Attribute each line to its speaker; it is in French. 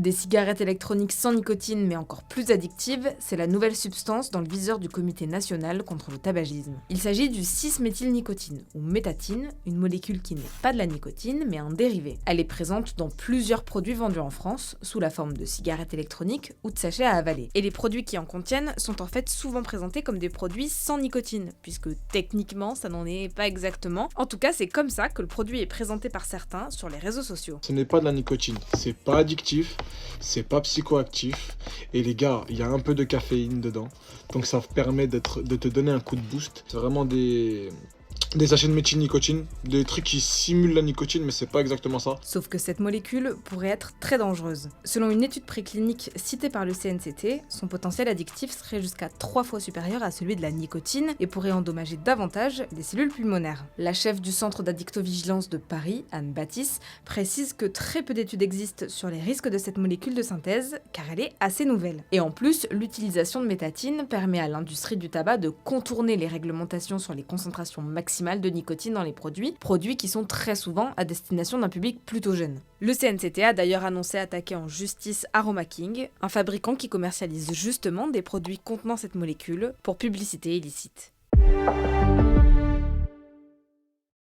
Speaker 1: Des cigarettes électroniques sans nicotine mais encore plus addictives, c'est la nouvelle substance dans le viseur du Comité national contre le tabagisme. Il s'agit du 6-méthylnicotine, ou métatine, une molécule qui n'est pas de la nicotine mais un dérivé. Elle est présente dans plusieurs produits vendus en France, sous la forme de cigarettes électroniques ou de sachets à avaler. Et les produits qui en contiennent sont en fait souvent présentés comme des produits sans nicotine, puisque techniquement ça n'en est pas exactement. En tout cas, c'est comme ça que le produit est présenté par certains sur les réseaux sociaux.
Speaker 2: Ce n'est pas de la nicotine, c'est pas addictif, c'est pas psychoactif. Et les gars, il y a un peu de caféine dedans. Donc ça permet de te donner un coup de boost. C'est vraiment des sachets de méthylnicotine, des trucs qui simulent la nicotine, mais c'est pas exactement ça.
Speaker 1: Sauf que cette molécule pourrait être très dangereuse. Selon une étude préclinique citée par le CNCT, son potentiel addictif serait jusqu'à 3 fois supérieur à celui de la nicotine et pourrait endommager davantage les cellules pulmonaires. La chef du centre d'addictovigilance de Paris, Anne Baptiste, précise que très peu d'études existent sur les risques de cette molécule de synthèse, car elle est assez nouvelle. Et en plus, l'utilisation de métatine permet à l'industrie du tabac de contourner les réglementations sur les concentrations maximales de nicotine dans les produits qui sont très souvent à destination d'un public plutôt jeune. Le CNCT a d'ailleurs annoncé attaquer en justice Aroma King, un fabricant qui commercialise justement des produits contenant cette molécule pour publicité illicite.